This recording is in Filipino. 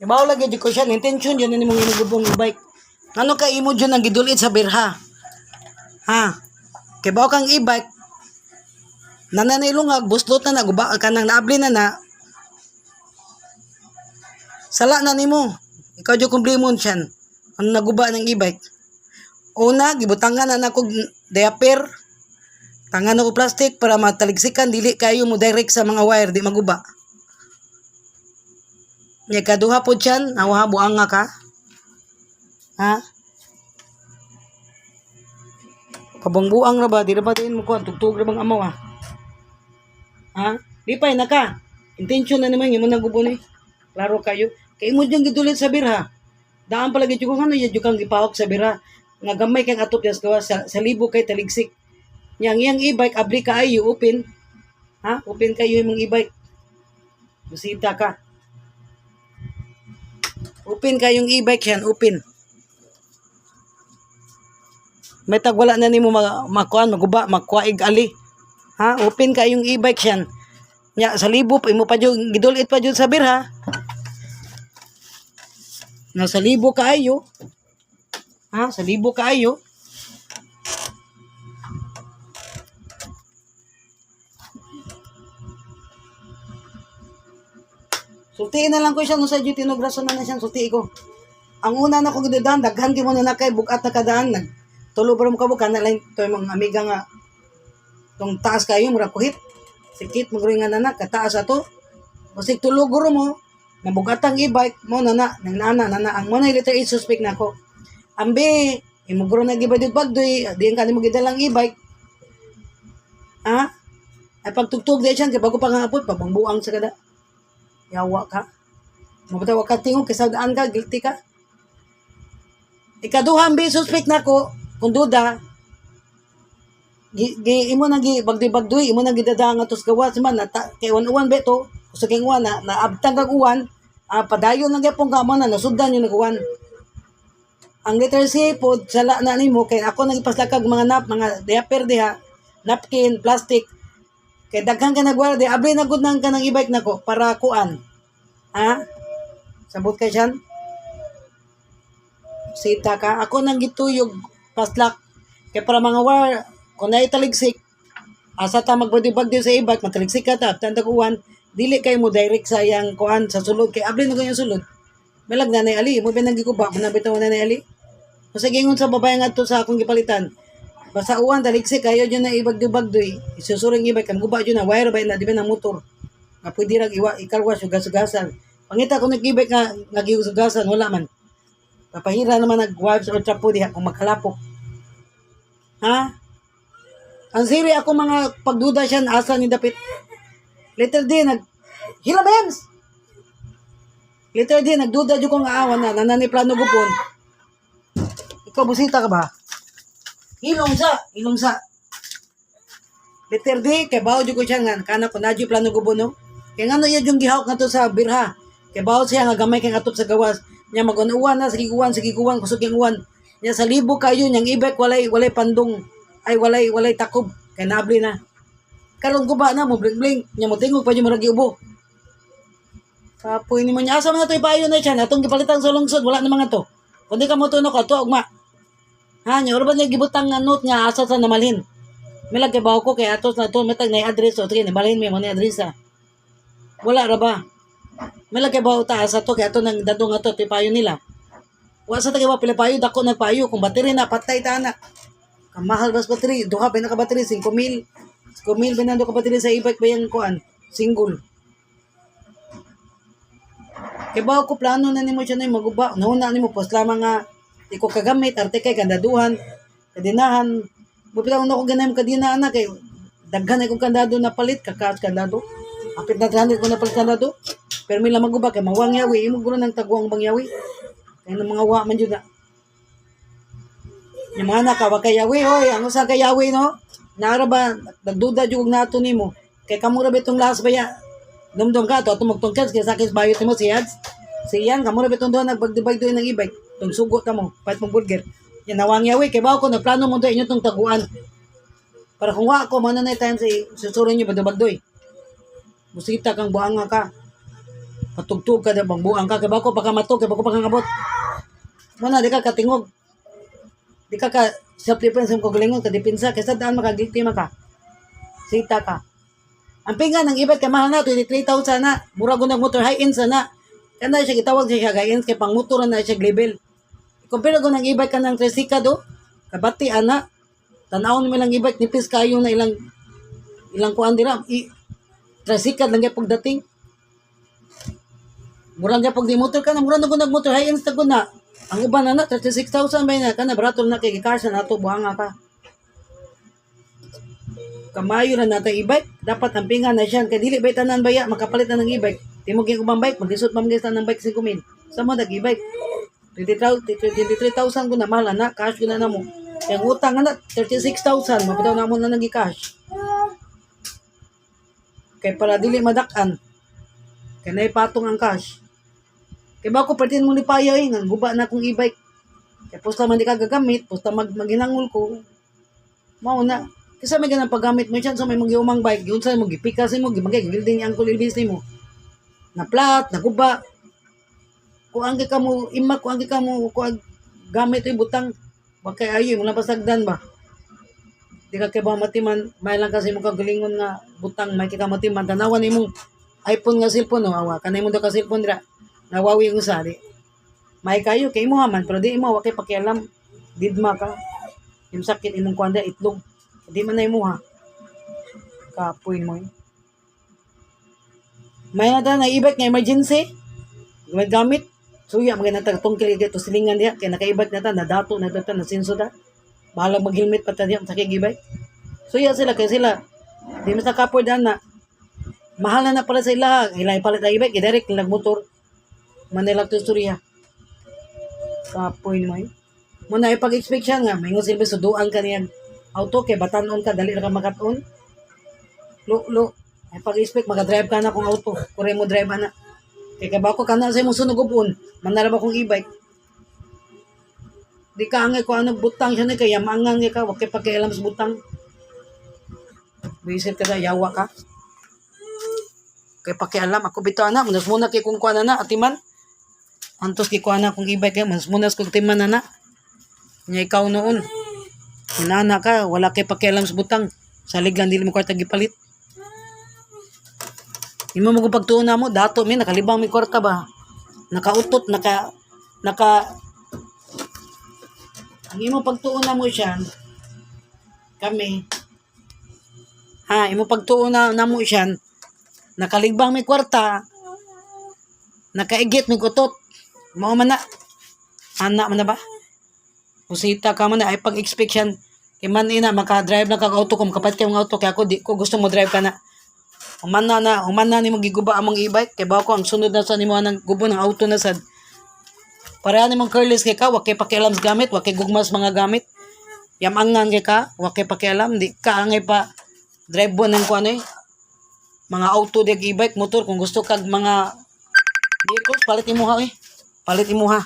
Ibaw lagi di ko siya intention yun ni mong inugubong e-bike. Ngano ka imo dyan ang gidulit sa birha? Ha? Kay baw kang e-bike nananilungag buslot na naguba kanang naabli na sala na nimo. Ikaw jud kumplimon siyan. Ang naguba ng e-bike. Una gibutangan na nako diaper. Tangan ako plastic para mataliksikan dili kayo mo direct sa mga wire di maguba. Nya kaduha po siyan, nawa buang nga ka. Ha? Kabang-buang ra ba? Di ra ba din mo ko tugtog ra bang amaw ha? Ha? Di pa na ka. Intention na naman yung nagubo ni. Klaro kayo. Kay mo dyan gidulit sa birha. Daan pala gid ko ano yun kang gipahok sa birha. Nga gamay kang atop yas gawa sa libo kay taligsik. Yang e-bike abli ka ayo open. Ha? Open kayo yung e-bike. Busita ka. Open kayong e-bike yan, open. May tagwala na nimo makuan maguba, makuaig ali. Ha? Open kayong e-bike yan. Nya sa libo pa imo pa jud gidulit pa jud sa birha. Na sa libo kaayo. Ha? Sa libo kaayo. Sultiin na lang ko siya no sa dito tinograso na siya sulti ko. Ang una na ko gidudan daghan gyud mo na kay bukat na kadaan nag tulo pero mo kabukan na lang to mga amiga nga tong taas kayo mura kuhit. Sikit magro nga nana kataas ato. Basig tulo guro mo nabugatang e-bike mo nana nang nana ang mo na liter suspect nako. Ambi imugro na gibadid bagdoy diin ka nimo gidalang e-bike. Ha? Ay pagtugtog di siya kay bago pa nga apod pabangbuang sa kada. Yawa ka. Mabitaw ka tingog kay daan ka, guilty ka. Ikaduha ambi suspect nako kung duda imo na gi bagdoy imo na gidada nga tos gawas man kay uwan beto sa king uwan na abtang kag uwan padayon na gyapon ka mo na nasuddan yung nag-uwan. Ang letter C pod sala na nimo kay ako nagipaslakag mga diaper diha, napkin, plastic. Kay daghan ka nagwala di abli na gud nang kanang e-bike nako para kuan. Ha? Sabot kay siyan. Sita ka ako nang gituyog paslak kay para mga wire kung naitaligsik asa ta magbadibag sa e-bike mataligsik ka ta tanda kuan dili kay mo direct sa yang kuan sa sulod kay abli na yung sulod. Malag na nay ali mo binang gikuba mo na bitaw na nay ali. Kasi gingon sa babae ngadto sa akong gipalitan. Basta uwan taligsik kayo dyan na ibagdo-bagdoy. Isusuring ibay kan guba dyan na wire ba na di ba ng motor. Nga pwede rag ikalwas yung gasugasan. Pangita ko nag-ibay nga nag-iusugasan wala man. Papahira naman nag-wives or chapo diha kung magkalapok. Ha? Ang siri ako mga pagduda siya asa ni dapit. Letter D hila bems. Letter D nagduda jud ko nga awan na nanani plano gupon. Ikaw busita ka ba? Ilong sa. Letter D, kay bawo jud ko siya nga kana ko nadyo plano gubono. Kay ngano iya yung gihawk nga to sa birha. Kay bawo siya nga gamay kay atop sa gawas. Nya magun-uwan na sige kuwan kusog yung uwan. Nya sa libo kayo nyang ibek walay pandong. Ay walay takob kay naabli na. Karon guba na mo bling nya mo tingog pa jud mo ubo. Kapoy ni mo nya asa man to ipayo na siya atong gipalitan sa lungsod wala na mga to. Kundi ka mo tuno ka to ugma. Ha, nya urban niya gibutang nga note niya asa sa namalhin. Milag kay bawo ko kay atos na to metag na address o sige namalhin mi mo ni address. Wala ra ba? Milag kay bawo ta asa to kay ato nang dadong ato tipayo nila. Wa sa tagay wa pilipayo dako nagpayo kung battery na patay ta na. Kamahal bas battery, duha pa na ka battery 5,000. 5,000 binando ka battery sa e-bike ba yang kuan? Single. Kay bawo ko plano na nimo siya na maguba. Nauna nimo pos lamang nga iko kagamit arte kay kandaduhan kadinahan bupila uno ko ganay kadina ana kay daghan ay kong kandado na palit kakas kandado apit na 300 ko na palit kandado pero mila maguba kay mawang yawi imo gulo nang tagwang bangyawi kay ng mga wa man jud na yung mga nakawa kay yawi hoy ang usa kay yawi no nara ba nagduda jud nato nimo kay kamura betong las baya dumdum ka to tumugtong ka kay sakit bayo timo siyan kamura betong do nagbagdibay do ng e-bike tong sugot ta mo pait mong burger yan nawang yawi kay bawo ko nagplano mo do inyo tong taguan para kung wa ko man na time sa susuron niyo bagdoy busita kang buanga ka patugtog ka na bang buang ka kay bako pa ka matog kay bako pa kang abot. Muna di ka katingog. Di ka self defense mo kagalingon ka depensa kay sa daan makagiktima ka. Sita ka. Ang pinga ng ibet kay mahal na 23,000 na. Mura gunag motor high ends na. Kana siya gitawag siya high ends kay pang motor na siya level. Kumpara ko ng ibet ka ng tresika do. Kabati ana. Tanawon mo lang ibet nipis kayo na ilang kuan dira. Tresika lang gyud pagdating. Mura gyud pag di motor ka na mura na gunag motor high ends tagod na. Ang uban na 36,000 ba na kana barato na kay gikarsa na ato buhanga ka. Kamayo na natin e-bike, dapat ang pinga na siya. Kaya dili ba tanan baya, makapalit na ng e-bike. Timog yung ubang bike, mag-isot mamagay ng bike 5,000. Sa mo nag-e-bike. 23,000 ko na mahal na, cash ko na mo. Kaya ang utang na, 36,000, mapitaw na mo na nag-cash. Kaya para dili madakan. Kaya naipatong ang cash. Kaya ba ako partin mo ni Paya nga guba na akong e-bike. Kaya posta man di ka gagamit, posta maghinangol ko. Mauna. Kasi may ganang paggamit mo dyan, so may mag-iumang bike, yun sa mo, gipika sa mo, gimagay, building yung uncle ilbis mo. Na plat, na guba. Kung ang ka mo, imak, kung ang ka mo, kung gamit yung butang, wag kay ayo, mula pasagdan ba? Di ka kaya ba matiman, may lang kasi mo kagalingon nga butang, may kika matiman, tanawan mo iPhone nga cellphone, no, awa, kanay mo daw ka cellphone, dira, nawawi yung sari. May kayo, kay mo haman, pero di mo, wag kay pakialam, didma ka. Yung sakit, imong kwanda, itlog. Hindi man na imuha. Kapoy mo eh. May nata na ibag nga emergency. Gamit. Suya, mga natagtong kilig ito silingan diya. Kaya nakaibag na ta, nadato na ta, nasinso ta. Bahalang mag-helmet pa ta diya, sa kigibay. Suya sila, kaya sila. Di mas nakapoy daan na. Mahal na pala sa ila. Ilay palit na ibag, direct nilang motor. Manila to Surya. Kapoy mo eh. Muna ipag-expect siya nga, may nga silbi suduan ka niyan. Auto kay batanon ka dali ra ka makaton. Lo ay pag-expect maga-drive ka na kung auto. Kure mo drive na. Kay kabako ka na sa imong sunog upon. Manara ba kung e-bike? Di ka angay ko ano butang siya ni kay mangang ka wa kay pakialam sa butang. Bisit ka na yawa ka. Kay pakialam ako bitaw na munas muna kay kung kuan na atiman. Antos kay kuan na kung e-bike munas munas kung timan na. Nya ikaw noon. Inana ka, wala kay pakialam sa butang. Salig lang dili mo kwarta gipalit. Imo mo kung pagtuon na mo, dato mi nakalibang mi kwarta ba. Nakautot, naka ang imo pagtuon na mo siya kami. Imo pagtuon na mo siya nakalibang mi kwarta. Nakaigit mi kutot. Mao man na. Anak man na ba? Kusita ka man na ay pag-expect yan. Iman ina, maka-drive na kag-auto ko, makapat kayo ng auto, kaya ako di ko gusto mo drive ka na. Uman na ni mo giguba among e-bike, kaya ba ako ang sunod na sa ni mo ng gubo ng auto na sad. Para ni mong careless kay ka, wak kay pakialam sa gamit, wak kay gugmas mga gamit. Yamangan kay ka, wak kay pakialam, di ka angay pa drive bo ng kuano mga auto di e-bike, motor, kung gusto kag mga vehicles, palit imo ha. Palit imo ha.